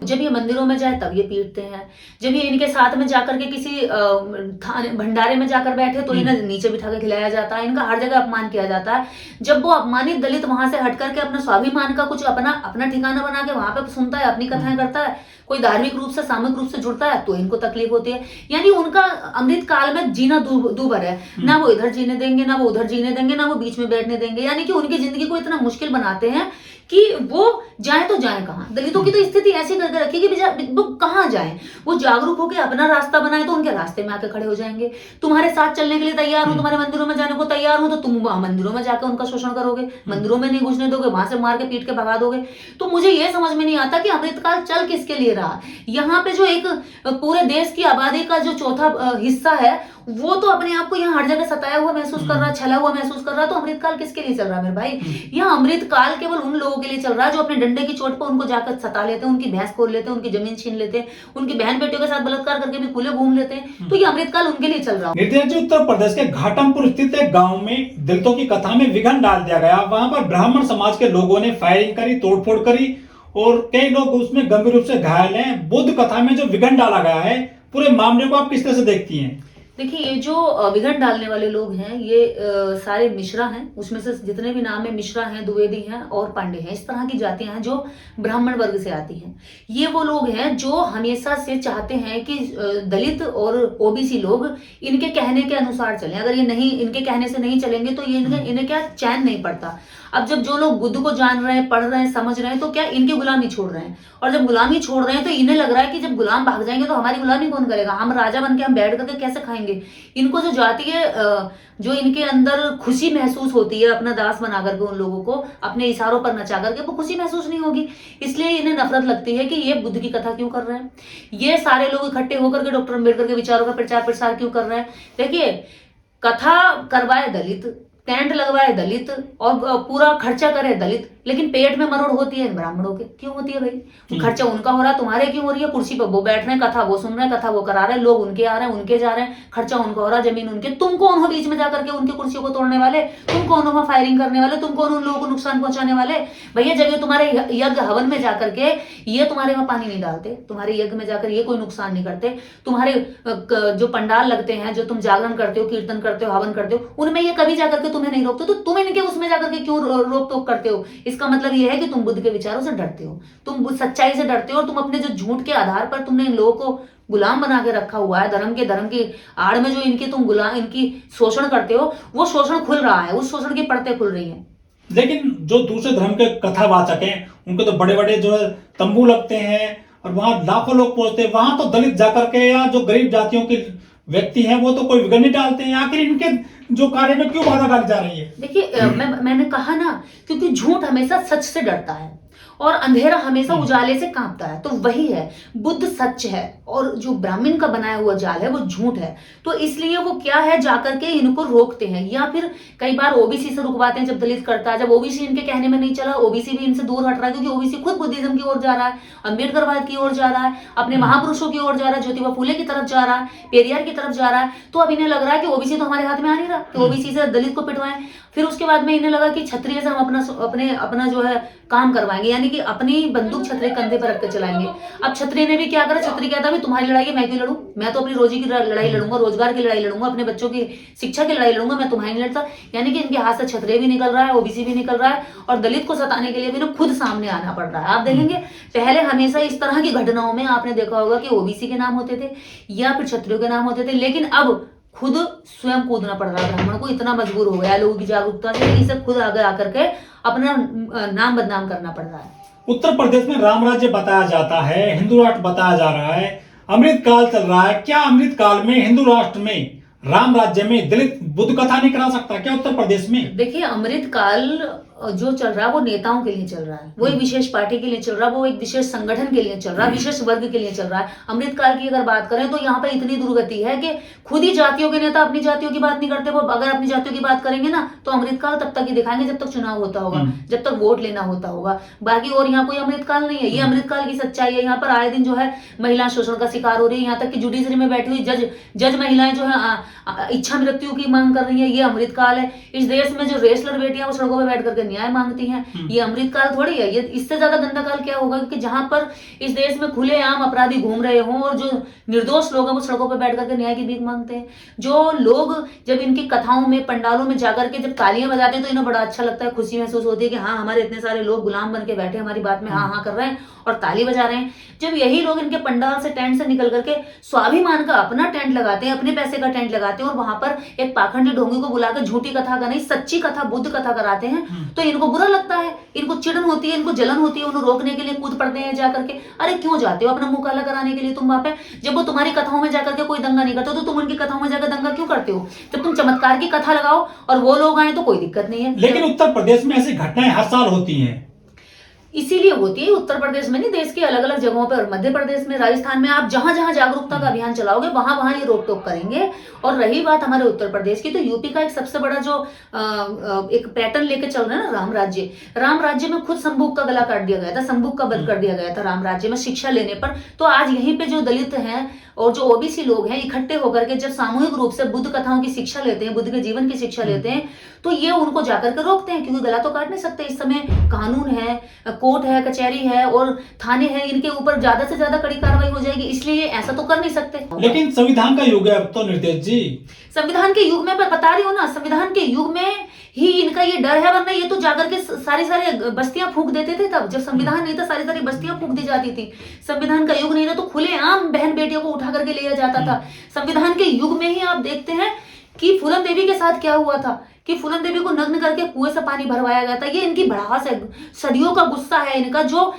जब ये मंदिरों में जाए तब ये पीटते हैं, जब ये इनके साथ में जाकर के किसी भंडारे में जाकर बैठे तो इन्हें नीचे बिठा के खिलाया जाता है, इनका हर जगह अपमान किया जाता है। जब वो अपमानित दलित वहां से हट करके अपना स्वाभिमान का कुछ अपना अपना ठिकाना बना के वहां पे सुनता है, अपनी कथाएं करता है, कोई धार्मिक रूप से सामूहिक रूप से जुड़ता है, तो इनको तकलीफ होती है। यानी उनका अमृत काल में जीना दूभर है, ना वो इधर जीने देंगे, ना वो उधर जीने देंगे, ना वो बीच में बैठने देंगे। यानी कि उनकी जिंदगी को इतना मुश्किल बनाते हैं कि वो जाए तो जाए कहां। दलितों की तो स्थिति ऐसी करके रखी कि वो कहां जाए, वो जागरूक होकर अपना रास्ता बनाए तो उनके रास्ते में आके खड़े हो जाएंगे। तुम्हारे साथ चलने के लिए तैयार हो, तुम्हारे मंदिरों में जाने को तैयार हो, तो तुम वहां मंदिरों में जाकर उनका शोषण करोगे, मंदिरों में नहीं घुसने दोगे, वहां से मार के पीट के भगा दोगे। तो मुझे ये समझ में नहीं आता कि अमृतकाल चल किसके लिए रहा। यहाँ पे जो एक पूरे देश की आबादी का जो चौथा हिस्सा है वो तो अपने आप को यहाँ हर जगह सताया हुआ महसूस कर रहा है, छला हुआ महसूस कर रहा है। तो अमृतकाल किसके लिए चल रहा है मेरे भाई? यहाँ अमृतकाल केवल उन लोगों के लिए चल रहा है जो अपने डंडे की चोट पर उनको जाकर सता लेते हैं, उनकी भैंस खोल लेते हैं, उनकी जमीन छीन लेते हैं, उनकी बहन बेटियों के साथ बलात्कार करके भी खुले घूम लेते हैं। तो ये अमृतकाल उनके लिए चल रहा है। निर्दया जी, उत्तर प्रदेश के घाटमपुर स्थित एक गाँव में दलितों की कथा में विघन डाल दिया गया। वहां पर ब्राह्मण समाज के लोगों ने फायरिंग करी, तोड़फोड़ करी और कई लोग उसमें गंभीर रूप से घायल हैं। बुद्ध कथा में जो विघन डाला गया है, पूरे मामले को आप किस तरह से देखती हैं? देखिए, ये जो विघटन डालने वाले लोग हैं ये सारे मिश्रा हैं। उसमें से जितने भी नाम है मिश्रा हैं, द्विवेदी हैं और पांडे हैं, इस तरह की जातियां हैं जो ब्राह्मण वर्ग से आती हैं। ये वो लोग हैं जो हमेशा से चाहते हैं कि दलित और ओबीसी लोग इनके कहने के अनुसार चलें। अगर ये नहीं, इनके कहने से नहीं चलेंगे तो ये इन्हें क्या चैन नहीं पड़ता। अब जब जो लोग बुद्ध को जान रहे हैं, पढ़ रहे हैं, समझ रहे हैं, तो क्या इनकी गुलामी छोड़ रहे हैं। और जब गुलामी छोड़ रहे हैं तो इन्हें लग रहा है कि जब गुलाम भाग जाएंगे तो हमारी गुलामी कौन करेगा, हम राजा बन के हम बैठ करके कैसे खाएंगे। इनको जो जातीय जो इनके अंदर खुशी महसूस होती है अपना दास बना करके उन लोगों को अपने इशारों पर नचा करके, वो खुशी महसूस नहीं होगी। इसलिए इन्हें नफरत लगती है कि ये बुद्ध की कथा क्यों कर रहे हैं, ये सारे लोग इकट्ठे होकर के डॉक्टर अम्बेडकर के विचारों का प्रचार प्रसार क्यों कर रहे हैं। देखिए, कथा करवाए दलित, टेंट लगवाए दलित और पूरा खर्चा करे दलित, लेकिन पेट में मरोड़ होती है ब्राह्मणों के। क्यों होती है भाई? खर्चा उनका हो रहा है, तुम्हारे क्यों हो रही है? कुर्सी पर वो बैठ रहे हैं, कथा वो सुन रहे हैं, कथा वो करा रहे हैं, लोग उनके आ रहे हैं, उनके जा रहे हैं, खर्चा उनका हो रहा है, जमीन उनके। तुम कौन हो बीच में जाकर के उनकी कुर्सियों को तोड़ने वाले? तुम कौन हो फायरिंग करने वाले? तुम कौन उन लोगों को नुकसान पहुंचाने वाले? भैया, जगह तुम्हारे यज्ञ हवन में जाकर के ये तुम्हारे वहां पानी नहीं डालते, तुम्हारे यज्ञ में जाकर ये कोई नुकसान नहीं करते। तुम्हारे जो पंडाल लगते हैं, जो तुम जागरण करते हो, कीर्तन करते हो, हवन करते हो, उनमें ये कभी जाकर के तुम्हें नहीं रोकते। तो तुम इनके उसमें जाकर के क्यों रोक टोक करते हो? इसका मतलब ये है कि तुम बुद्ध के विचारों से डरते हो, तुम सच्चाई से डरते हो, और तुम अपने जो झूठ के आधार पर तुमने इन लोगों को गुलाम बना के रखा हुआ है। धर्म की आड़ में जो इनकी तुम गुलाम इनकी शोषण करते हो, वो शोषण खुल रहा है, उस शोषण की परतें खुल रही हैं। लेकिन जो दूसरे धर्म के कथावाचक हैं, उनके तो बड़े बड़े जो है तंबू लगते हैं और वहां लाखों लोग पहुंचते हैं। वहां तो दलित जाकर के या जो गरीब जातियों के व्यक्ति हैं वो तो कोई विघन नहीं डालते हैं। आखिर इनके जो कार्य में क्यों बाधा डाली जा रही है? देखिए, मैंने कहा ना, क्योंकि झूठ हमेशा सच से डरता है और अंधेरा हमेशा उजाले से कांपता है। तो वही है, बुद्ध सच है और जो ब्राह्मण का बनाया हुआ जाल है वो झूठ है। तो इसलिए वो क्या है, जाकर के इनको रोकते हैं, या फिर कई बार ओबीसी से रुकवाते हैं। जब दलित करता है, जब ओबीसी इनके कहने में नहीं चला, ओबीसी भी इनसे दूर हट रहा है, क्योंकि ओबीसी खुद बुद्धिज्म की ओर जा रहा है, अम्बेडकरवाद की ओर जा रहा है, अपने महापुरुषों की ओर जा रहा है, ज्योतिबा फूले की तरफ जा रहा है, पेरियार की तरफ जा रहा है। तो अब इन्हें लग रहा है कि ओबीसी तो हमारे हाथ में आ नहीं रहा, कि ओबीसी से दलित को पिटवाएं। फिर उसके बाद में इन्हें लगा कि क्षत्रिय से हम अपना जो है काम करवाएंगे, यानी कि अपनी बंदूक क्षत्रिय कंधे पर रख के चलाएंगे। अब क्षत्रिय ने भी क्या करा, क्षत्रिय कहता है तुम्हारी लड़ाई मैं क्यों लड़ूं, मैं तो अपनी रोजी की लड़ाई लड़ूंगा, रोजगार की लड़ाई लड़ूंगा, अपने बच्चों की शिक्षा की लड़ाई लड़ूंगा, मैं तुम्हारी नहीं लड़ता। यानी कि इनके हाथ से क्षत्रिय भी निकल रहा है, ओबीसी भी निकल रहा है, और दलित को सताने के लिए भी खुद सामने आना पड़ रहा है। आप देखेंगे, पहले हमेशा इस तरह की घटनाओं में आपने देखा होगा कि ओबीसी के नाम होते थे या फिर क्षत्रियों के नाम होते थे, लेकिन अब खुद स्वयं कूदना पड़ रहा है ब्राह्मण को। इतना मजबूर हो गया लोगों की जागरूकता से, इसे खुद आगे आकर के अपना नाम बदनाम करना पड़ रहा है। उत्तर प्रदेश में राम राज्य बताया जाता है, हिंदू राष्ट्र बताया जा रहा है, अमृत काल चल रहा है। क्या अमृत काल में हिंदू राष्ट्र में, राम राज्य में दलित बुद्ध कथा नहीं करा सकता क्या उत्तर प्रदेश में? देखिए, अमृत काल जो चल रहा है वो नेताओं के लिए चल रहा है, वो एक विशेष पार्टी के लिए चल रहा है, वो एक विशेष संगठन के लिए चल रहा है, विशेष वर्ग के लिए चल रहा है। अमृतकाल की अगर बात करें तो यहाँ पर इतनी दुर्गति है कि खुद ही जातियों के नेता अपनी जातियों की बात नहीं करते। वो अगर अपनी जातियों की बात करेंगे ना तो अमृतकाल तब तक ही दिखाएंगे जब तक चुनाव होता होगा, जब तक वोट लेना होता होगा। बाकी और यहाँ कोई अमृतकाल नहीं है। ये अमृतकाल की सच्चाई है। यहाँ पर आए दिन जो है महिला शोषण का शिकार हो रही है, यहाँ तक कि जुडिशरी में बैठी हुई जज महिलाएं जो है इच्छा मृत्यु की मांग कर रही है। ये अमृतकाल है। इस देश में जो रेसलर बेटियां वो सड़कों पर बैठ करके न्याय मांगती हैं। ये अमृत काल थोड़ी है, ये इससे ज्यादा गंदा काल क्या होगा कि जहां पर इस देश में खुलेआम अपराधी घूम रहे हों और जो निर्दोष लोग हैं वो सड़कों पर बैठ करके न्याय की भीख मांगते हैं। जो लोग जब इनकी कथाओं में, पंडालों में जाकर के जब तालियां बजाते हैं तो इन्हें बड़ा अच्छा लगता है, खुशी महसूस होती है कि हाँ, हमारे इतने सारे लोग गुलाम बन के बैठे हमारी बात में हाँ हाँ कर रहे हैं और ताली बजा रहे हैं। जब यही लोग इनके पंडाल से, टेंट से निकल करके स्वाभिमान का अपना टेंट लगाते हैं, अपने पैसे का टेंट लगाते हैं और वहां पर एक पाखंडी ढोंगी को बुलाकर झूठी कथा का नहीं, सच्ची कथा, बुद्ध कथा कराते हैं, तो इनको बुरा लगता है, इनको चिड़न होती है, इनको जलन होती है, उन्हें रोकने के लिए कूद पड़ते हैं जाकर के। अरे क्यों जाते हो अपना मुंह काला कराने के लिए तुम वहां पे? जब वो तुम्हारी कथाओं में जाकर के कोई दंगा नहीं करते तो तुम उनकी कथाओं में जाकर दंगा क्यों करते हो? जब तुम चमत्कार की कथा लगाओ और वो लोग आए तो कोई दिक्कत नहीं है। लेकिन उत्तर प्रदेश में ऐसी घटनाएं हर साल होती हैं। इसीलिए होती है, उत्तर प्रदेश में नहीं, देश के अलग अलग जगहों पर, मध्य प्रदेश में, राजस्थान में, आप जहां जहां जागरूकता का अभियान चलाओगे वहां वहां ये रोक टोक करेंगे। और रही बात हमारे उत्तर प्रदेश की, तो यूपी का एक सबसे बड़ा जो एक पैटर्न लेके चल रहा है ना, राम राज्य, राम राज्य में खुद संबुक का गला काट दिया गया था, संबुक का वध कर दिया गया था राम राज्य में शिक्षा लेने पर। तो आज यहीं पे जो दलित हैं और जो ओबीसी लोग हैं इकट्ठे होकर के जब सामूहिक रूप से बुद्ध कथाओं की शिक्षा लेते हैं, बुद्ध के जीवन की शिक्षा लेते हैं, तो ये उनको जाकर के रोकते हैं, क्योंकि गला तो काट नहीं सकते। इस समय कानून है, कोर्ट है, कचहरी है और थाने हैं, इनके ऊपर ज्यादा से ज्यादा कड़ी कार्रवाई हो जाएगी, इसलिए ऐसा तो कर नहीं सकते। लेकिन संविधान का युग है अब तो निर्देश जी। संविधान के युग में बता रही हो ना, संविधान के युग में ही इनका ये डर है, वरना ये तो जाकर के सारी बस्तियां फूंक देते थे। तब जब संविधान नहीं था सारी बस्तियां फूंक दी जाती थी। संविधान का युग नहीं था तो खुलेआम बहन बेटियों को उठा करके लिया जाता था। संविधान के युग में ही आप देखते हैं कि फूलन देवी के साथ क्या हुआ था, कि फूलन देवी को नग्न करके कुएं से पानी भरवाया गया था। ये इनकी भड़ास है, सदियों का गुस्सा है इनका, जो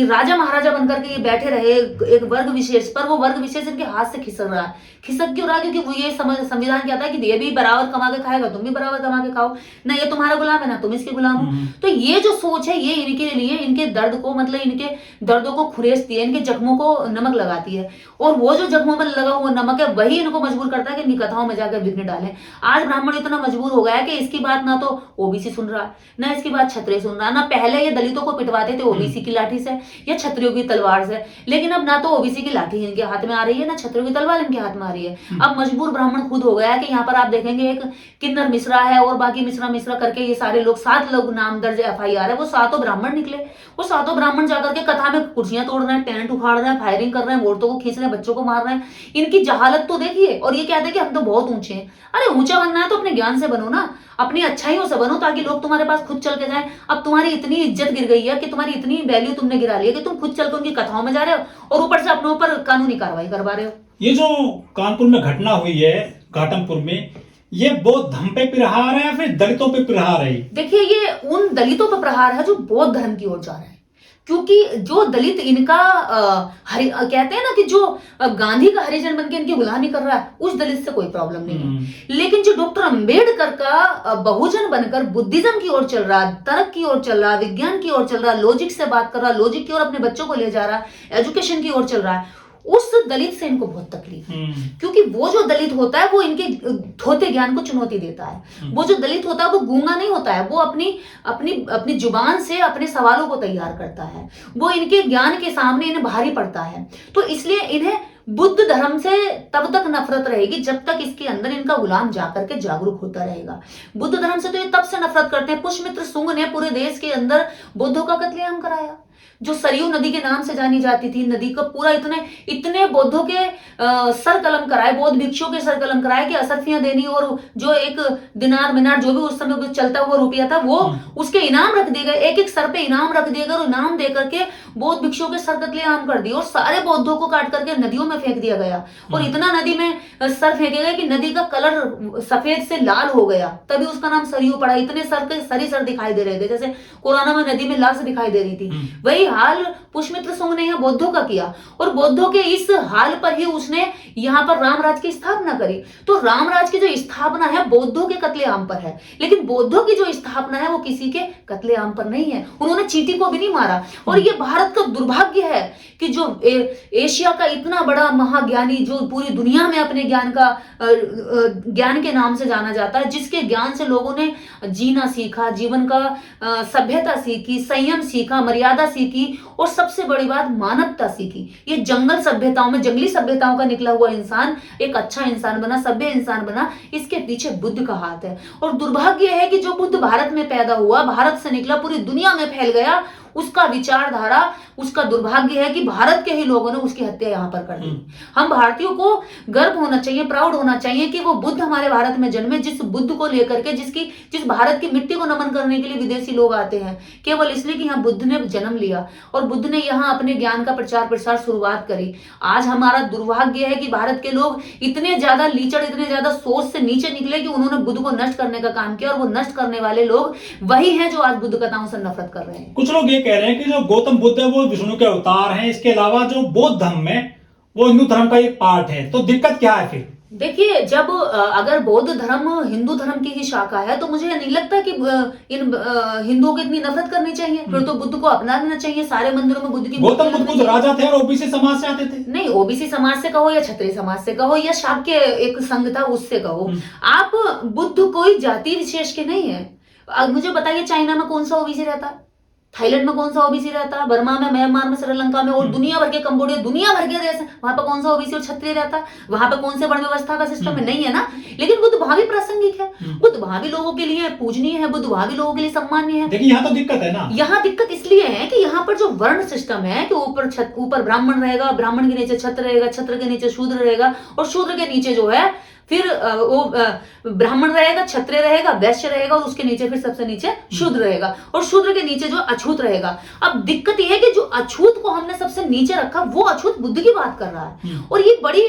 राजा महाराजा बनकर के ये बैठे रहे एक वर्ग विशेष पर, वो वर्ग विशेष इनके हाथ से खिसक रहा है। खिसक क्यों रहा? क्योंकि वो ये संविधान कहता है कि ये भी बराबर कमा के खाएगा, तुम भी बराबर कमा के खाओ, ना ये तुम्हारा गुलाम है ना तुम इसके गुलाम हो। तो ये जो सोच है ये इनके लिए, इनके दर्द को, मतलब इनके दर्दों को खुरेसती है, इनके जख्मों को नमक लगाती है। और वो जो जख्मों में लगा हुआ नमक है वही इनको मजबूर करता है कि इनकी कथाओं में जाकर विघ्न डालें। आज ब्राह्मण इतना मजबूर हो गया है कि इसकी बात ना तो ओबीसी सुन रहा, ना इसकी बात क्षत्रिय सुन रहा। ना पहले ये दलितों को पिटवाते थे ओबीसी की लाठी से या क्षत्रियों की तलवार से, लेकिन अब ना तो ओबीसी की लाठी इनके हाथ में आ रही है, ना क्षत्रियों की तलवार इनके हाथ में आ रही है। अब मजबूर ब्राह्मण खुद हो गया है कि यहाँ पर आप देखेंगे एक किन्नर मिश्रा है और बाकी मिश्रा करके ये सारे लोग, 7 लोग नाम दर्ज FIR है, वो 7 ब्राह्मण निकले। वो 7 ब्राह्मण जाकर के कथा में कुर्सियां तोड़ रहे हैं, टेंट उखाड़ रहे हैं, फायरिंग कर रहे हैं, औरतों को खींच रहे हैं, बच्चों को मार रहे हैं। इनकी जहालत तो देखिए। और ये कहते हैं कि हम तो बहुत ऊंचे हैं। अरे ऊंचा बनना है तो अपने ज्ञान से बनो ना, अपनी अच्छाइयों से बनो, ताकि लोग तुम्हारे पास खुद चल के जाएं। अब तुम्हारी इतनी इज्जत गिर गई है कि तुम्हारी इतनी वैल्यू तुमने गिरा ली है कि तुम खुद चल के उनकी कथाओं में जा रहे हो और ऊपर से अपने ऊपर कानूनी कार्रवाई करवा रहे हो। ये जो कानपुर में घटना हुई है, घाटमपुर में, ये बौद्ध धर्म पे प्रहार है या फिर दलितों पे प्रहार है? देखिए, ये उन दलितों पर प्रहार है जो बौद्ध धर्म की ओर जा रहे हैं। क्योंकि जो दलित इनका कहते हैं ना कि जो गांधी का हरिजन बनके इनकी गुलामी कर रहा है, उस दलित से कोई प्रॉब्लम नहीं है। लेकिन जो डॉक्टर अंबेडकर का बहुजन बनकर बुद्धिज्म की ओर चल रहा, तर्क की ओर चल रहा, विज्ञान की ओर चल रहा, लॉजिक से बात कर रहा, लॉजिक की ओर अपने बच्चों को ले जा रहा, एजुकेशन की ओर चल रहा है, उस दलित से इनको बहुत तकलीफ है। क्योंकि वो जो दलित होता है वो इनके थोथे ज्ञान को चुनौती देता है। वो जो दलित होता है वो गूंगा नहीं होता है, वो अपनी जुबान से अपने सवालों को तैयार करता है, वो इनके ज्ञान के सामने इन्हें भारी पड़ता है। तो इसलिए इन्हें बुद्ध धर्म से तब तक नफरत रहेगी जब तक इसके अंदर इनका गुलाम जाकर के जागरूक होता रहेगा। बुद्ध धर्म से तो ये तब से नफरत करते हैं। पुष्यमित्र शुंग ने पूरे देश के अंदर बुद्धों का कत्लेआम कराया, जो सरयू नदी के नाम से जानी जाती थी। नदी का पूरा इतने बौद्धों के सर कलम कराए, बौद्ध भिक्षुओं के सर कलम कराए कि असरफियां देनी, और जो एक दिनार मिनार जो भी उस समय चलता हुआ रुपया था वो उसके इनाम रख दिए गए, एक सर पे इनाम रख दिए गए और इनाम दे करके बौद्ध भिक्षुओं के सर कत्लेआम कर दिए और सारे बौद्धों को काट करके नदियों में फेंक दिया गया। और इतना नदी में सर फेंके गए कि नदी का कलर सफेद से लाल हो गया, तभी उसका नाम सरयू पड़ा। इतने सर के सर दिखाई दे रहे थे, जैसे कोरोना में नदी में लाश दिखाई दे रही थी। वही हाल पुष्यमित्र शुंग ने यहाँ बौद्धों का किया और बौद्धों के इस हाल पर ही उसने यहाँ पर रामराज की स्थापना करी। तो रामराज की जो स्थापना है बौद्धों के कत्लेआम पर है, लेकिन बौद्धों की जो स्थापना है वो किसी के कत्लेआम पर नहीं है। उन्होंने चींटी को भी नहीं मारा। और ये भारत का दुर्भाग्य है कि जो एशिया का इतना बड़ा महाज्ञानी, जो पूरी दुनिया में अपने ज्ञान के नाम से जाना जाता है, जिसके ज्ञान से लोगों ने जीना सीखा, जीवन का सभ्यता सीखी, संयम सीखा, मर्यादा सीखी और सबसे बड़ी बात मानवता सीखी। ये जंगल सभ्यताओं में, जंगली सभ्यताओं का निकला हुआ इंसान एक अच्छा इंसान बना, सभ्य इंसान बना, इसके पीछे बुद्ध का हाथ है। और दुर्भाग्य है कि जो बुद्ध भारत में पैदा हुआ, भारत से निकला, पूरी दुनिया में फैल गया, उसका विचारधारा, उसका दुर्भाग्य है कि भारत के ही लोगों ने उसकी हत्या यहां पर कर दी। हम भारतीयों को गर्व होना चाहिए, प्राउड होना चाहिए कि वो बुद्ध हमारे भारत में जन्मे, जिस बुद्ध को लेकर के, जिस भारत की मिट्टी को नमन करने के लिए विदेशी लोग आते हैं, केवल इसलिए कि यहाँ बुद्ध ने जन्म लिया और बुद्ध ने यहाँ अपने ज्ञान का प्रचार प्रसार शुरुआत करी। आज हमारा दुर्भाग्य है कि भारत के लोग इतने ज्यादा लीचड़, इतने ज्यादा सोच से नीचे निकले कि उन्होंने बुद्ध को नष्ट करने का काम किया, और वो नष्ट करने वाले लोग वही हैं जो आज बुद्ध कथाओं से नफरत कर रहे हैं। कुछ लोग ये कह रहे हैं कि जो गौतम बुद्ध है वो विष्णु के अवतार हैं, इसके अलावा जो बौद्ध धर्म है वो हिंदू धर्म का एक पार्ट है, तो दिक्कत क्या है फिर? देखिए, जब अगर बौद्ध धर्म हिंदू धर्म की ही शाखा है तो मुझे नहीं लगता कि इन हिंदुओं की इतनी नफरत करनी चाहिए। फिर तो बुद्ध को अपना लेना चाहिए, सारे मंदिरों में बुद्ध की। गौतम बुद्ध खुद राजा थे और ओबीसी समाज से आते थे। नहीं, ओबीसी समाज से कहो या क्षत्रिय समाज से कहो या शाक्य एक संघ था उससे कहो, आप बुद्ध कोई जाति विशेष के नहीं है। अब मुझे बताइए, चाइना में कौन सा ओबीसी रहता है? थाईलैंड में कौन सा ओबीसी रहता है? बर्मा में, म्यांमार में, श्रीलंका में और दुनिया भर के, कंबोडिया, दुनिया भर के देश, वहां पर कौन सा ओबीसी और क्षत्रिय रहता है? वहां पर कौन से वर्ण व्यवस्था का सिस्टम में नहीं है ना। लेकिन बुद्ध वहां भी प्रासंगिक है, बुद्ध वहां भी लोगों के लिए पूजनीय है, बुद्ध वहां भी लोगों के लिए सम्मानीय है। देखिए, यहाँ तो दिक्कत है ना। यहाँ दिक्कत इसलिए है कि यहाँ पर जो वर्ण सिस्टम है कि ऊपर ब्राह्मण रहेगा, ब्राह्मण के नीचे क्षत्र रहेगा, क्षत्र के नीचे शूद्र रहेगा, और शूद्र के नीचे जो है फिर वो ब्राह्मण रहेगा, क्षत्रिय रहेगा, वैश्य रहेगा, और उसके नीचे फिर सबसे नीचे शूद्र रहेगा, और शूद्र के नीचे जो अछूत रहेगा। अब दिक्कत यह है कि जो अछूत को हमने सबसे नीचे रखा, वो अछूत बुद्ध की बात कर रहा है। और ये बड़ी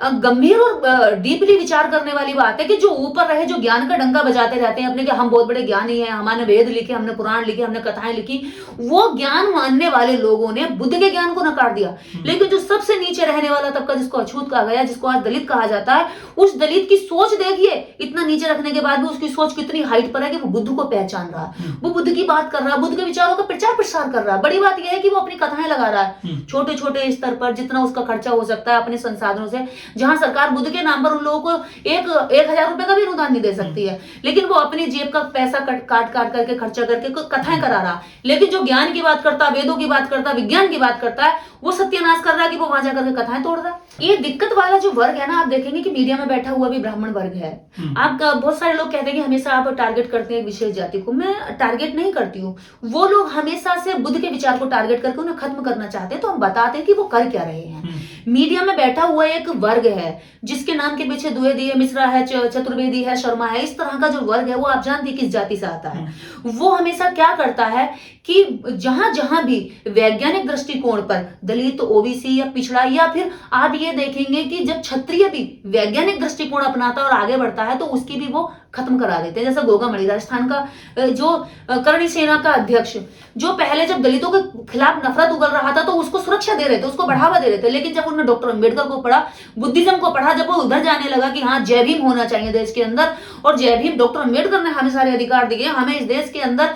गंभीर और डीपली विचार करने वाली बात है कि जो ऊपर रहे, जो ज्ञान का डंका बजाते रहते हैं अपने कि हम बहुत बड़े ज्ञानी हैं, हमारे वेद लिखे, हमने पुराण लिखे, हमने कथाएं लिखी, वो ज्ञान मानने वाले लोगों ने बुद्ध के ज्ञान को नकार दिया। लेकिन जो सबसे नीचे रहने वाला तबका, जिसको अछूत कहा गया, जिसको आज दलित कहा जाता है, उस दलित की सोच देखिए, इतना नीचे रखने के बाद भी उसकी सोच कितनी हाइट पर है कि वो बुद्ध को पहचान रहा है, वो बुद्ध की बात कर रहा है, बुद्ध के विचारों का प्रचार प्रसार कर रहा है। बड़ी बात यह है कि वो अपनी कथाएं लगा रहा है छोटे छोटे स्तर पर, जितना उसका खर्चा हो सकता है अपने संसाधनों से। जहां सरकार बुद्ध के नाम पर उन लोगों को 1,000 रुपए का भी अनुदान नहीं दे सकती है, लेकिन वो अपनी जेब का पैसा काट करके खर्चा करके कथाएं करा रहा। लेकिन जो ज्ञान की बात करता, वेदों की बात करता, विज्ञान की बात करता है, वो सत्यानाश कर रहा है कि वो वहां जाकर के कथाएं तोड़ रहा है। ये दिक्कत वाला जो वर्ग है ना, आप देखेंगे कि मीडिया में बैठा हुआ भी ब्राह्मण वर्ग है। आप बहुत सारे लोग कहते हैं कि हमेशा आप टारगेट करते हैं विशेष जाति को। मैं टारगेट नहीं करती हूँ, वो लोग हमेशा से बुद्ध के विचार को टारगेट करके उन्हें खत्म करना चाहते हैं। तो हम बताते हैं कि वो कर क्या रहे हैं। मीडिया में बैठा हुआ एक वर्ग है जिसके नाम के पीछे द्विवेदी है, मिश्रा है, चतुर्वेदी है, शर्मा है, इस तरह का जो वर्ग है वो आप जानते हैं किस जाति से आता है। वो हमेशा क्या करता है कि जहां जहां भी वैज्ञानिक दृष्टिकोण पर दलित, ओबीसी या पिछड़ा, या फिर आप ये देखेंगे कि जब क्षत्रिय भी वैज्ञानिक दृष्टिकोण अपनाता है और आगे बढ़ता है तो उसकी भी वो खत्म करा देते हैं। जैसे गोगामणि, राजस्थान का जो करणी सेना का अध्यक्ष, जो पहले जब दलितों के खिलाफ नफरत उगल रहा था तो उसको सुरक्षा दे रहे थे, उसको बढ़ावा दे रहे थे। लेकिन जब उन्होंने डॉक्टर अंबेडकर को पढ़ा, बुद्धिज्म को पढ़ा, जब वो उधर जाने लगा कि हाँ जय भीम होना चाहिए देश के अंदर, और जय भीम, डॉक्टर अंबेडकर ने हमें सारे अधिकार दिए, हमें इस देश के अंदर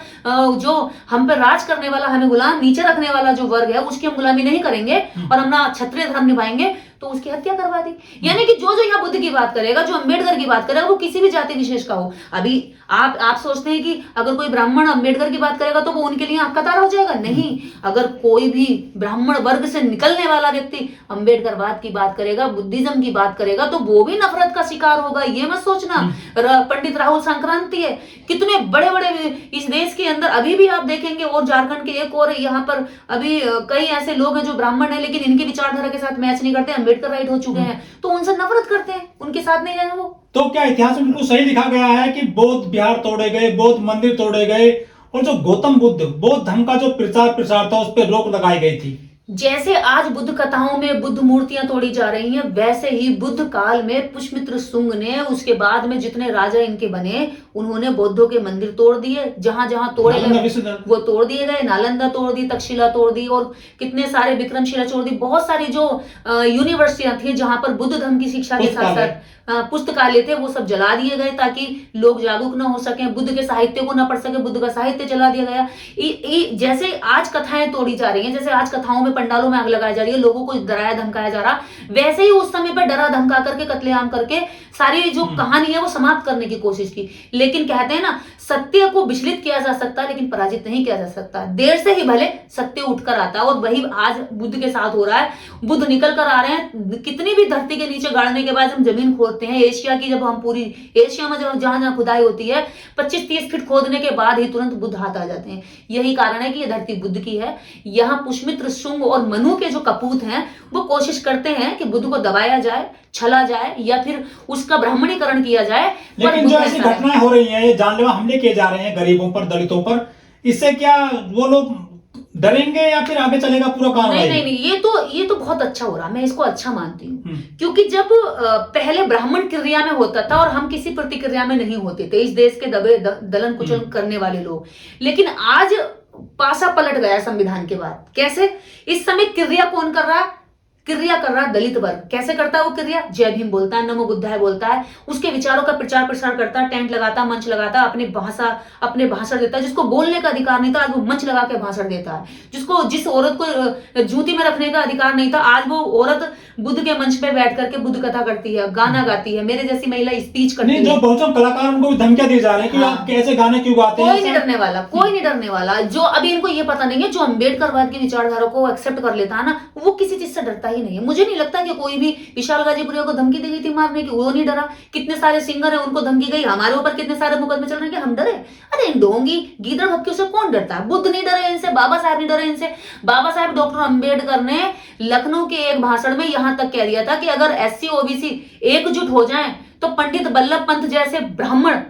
जो हम पे राज करने वाला, हमें गुलाम नीचे रखने वाला जो वर्ग है उसकी हम गुलामी नहीं करेंगे और हम ना क्षत्रिय धर्म निभाएंगे, तो उसकी हत्या करवा दी। यानी कि जो यहाँ बुद्ध की बात करेगा, जो अंबेडकर की बात करेगा, वो किसी भी जाति विशेष का हो। अभी आप सोचते हैं कि अगर कोई ब्राह्मण अंबेडकर की बात करेगा तो वो उनके लिए आपका तारा हो जाएगा? नहीं, अगर कोई भी ब्राह्मण वर्ग से निकलने वाला व्यक्ति अंबेडकरवाद की बात करेगा, बुद्धिज्म की बात करेगा, तो वो भी नफरत का शिकार होगा। ये मत सोचना। पंडित राहुल संक्रांति है, कितने बड़े बड़े इस देश के अंदर अभी भी आप देखेंगे, और झारखंड के एक और यहाँ पर अभी कई ऐसे लोग हैं जो ब्राह्मण है लेकिन इनकी विचारधारा के साथ मैच नहीं करते, अम्बेडकर राइट हो चुके हैं, तो उनसे नफरत करते हैं, उनके साथ नहीं रहेंगे वो। तो क्या इतिहास में बिल्कुल सही लिखा गया है कि बौद्ध विहार तोड़े गए, बौद्ध मंदिर तोड़े गए, और जो गौतम बुद्ध, बौद्ध धर्म का जो प्रचार प्रसार था उस पर रोक लगाई गई थी? जैसे आज बुद्ध कथाओं में बुद्ध मूर्तियां तोड़ी जा रही हैं, वैसे ही बुद्ध काल में पुष्यमित्र शुंग ने, उसके बाद में जितने राजा इनके बने, उन्होंने बौद्धों के मंदिर तोड़ दिए। जहां जहां तोड़े गए वो तोड़ दिए गए। नालंदा तोड़ दी, तक्षशिला तोड़ दी, और कितने सारे विक्रमशिला तोड़ दी। बहुत सारी जो यूनिवर्सिटियां थी जहां पर बुद्ध धर्म की शिक्षा के साथ साथ पुस्तकालय थे, वो सब जला दिए गए ताकि लोग जागरूक न हो सके, बुद्ध के साहित्य को न पढ़ सके, बुद्ध का साहित्य जला दिया गया। जैसे आज कथाएं तोड़ी जा रही हैं, जैसे आज कथाओं में, पंडालों में आग लगाई जा रही है, लोगों को डराया धमकाया जा रहा, वैसे ही उस समय पर डरा धमका करके, कत्लेआम करके सारी जो कहानी है वो समाप्त करने की कोशिश की। लेकिन कहते हैं ना, सत्य को विचलित किया जा सकता है लेकिन पराजित नहीं किया जा सकता। देर से ही भले सत्य उठकर आता है, और वही आज बुद्ध के साथ हो रहा है। बुद्ध निकल कर आ रहे हैं, कितनी भी धरती के नीचे गाड़ने के बाद हम जमीन खोदते हैं, एशिया की जब हम पूरी एशिया में जहां जहां खुदाई होती है 25-30 फीट खोदने के बाद ही तुरंत बुद्ध हाथ आ जाते हैं। यही कारण है कि यह धरती बुद्ध की है। यहाँ पुष्यमित्र, शुंग और मनु के जो कपूत हैं वो कोशिश करते हैं कि बुद्ध को दबाया जाए, छला जाए, या फिर उसका ब्राह्मणीकरण किया जाए। लेकिन जो ऐसी घटनाएं हो रही हैं, ये जानलेवा हमले किए जा रहे हैं गरीबों पर, दलितों पर, इससे क्या वो लोग डरेंगे या फिर आगे चलेगा पूरा काम? नहीं, ये तो बहुत अच्छा हो रहा, मैं इसको अच्छा मानती हूँ। क्योंकि जब पहले ब्राह्मण क्रिया में होता था और हम किसी प्रतिक्रिया में नहीं होते थे, इस देश के दबे दलन कुचल करने वाले लोग। लेकिन आज पासा पलट गया संविधान के बाद। कैसे? इस समय क्रिया कौन कर रहा है? क्रिया कर रहा दलित वर्ग। कैसे करता है वो क्रिया? जय भीम बोलता है, नमो बुद्धाय बोलता है, उसके विचारों का प्रचार प्रसार करता है, टेंट लगाता है, मंच लगाता है, अपने भाषण देता है। जिसको बोलने का अधिकार नहीं था आज वो मंच लगा के भाषण देता है। जिस औरत को जूती में रखने का अधिकार नहीं था आज वो औरत बुद्ध के मंच पे बैठ करके बुद्ध कथा करती है, गाना गाती है, मेरे जैसी महिला स्पीच करती है। जो बहुजन कलाकार उनको धमकियां दी जा रही है कि आप कैसे गाने क्यों गाते हैं। कोई नहीं डरने वाला। जो अभी इनको ये पता नहीं है, जो अम्बेडकरवाद की विचारधारा को एक्सेप्ट कर लेता है ना, वो किसी चीज से डरता ही नहीं है। मुझे नहीं लगता कि कोई भी विशाल गाजीपुरिया को धमकी दी गई थी मारने की, वो नहीं डरा। कितने सारे सिंगर है उनको धमकी गई, हमारे ऊपर कितने सारे मुकदमे चल रहे हैं कि हम डरे? अरे ढोंगी गीदड़ भक्तियों से कौन डरता है? बुद्ध नहीं डरे इनसे, बाबा साहब नहीं डरे इनसे। बाबा साहब डॉक्टर अंबेडकर ने लखनऊ के एक भाषण में यहां तक कह दिया था कि अगर SC OBC एकजुट हो जाएं तो पंडित बल्लभ पंत जैसे ब्राह्मण,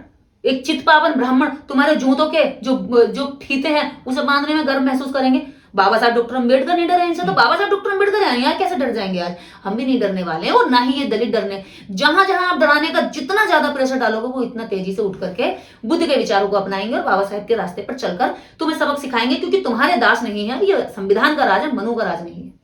एक चितपावन ब्राह्मण तुम्हारे जूतों के जो फीते हैं उसे बांधने में गर्व महसूस करेंगे। बाबा साहब डॉक्टर अंबेडकर नहीं डरे इनसे, तो बाबा साहब डॉक्टर अंबेडकर हैं, यहाँ कैसे डर जाएंगे? आज हम भी नहीं डरने वाले हैं, और ना ही ये दलित डरने। जहां जहां आप डराने का जितना ज्यादा प्रेशर डालोगे वो इतना तेजी से उठ करके बुद्ध के विचारों को अपनाएंगे और बाबा साहब के रास्ते पर चलकर तुम्हें सबक सिखाएंगे। क्योंकि तुम्हारे दास नहीं है, ये संविधान का राज है, मनु का राज नहीं है।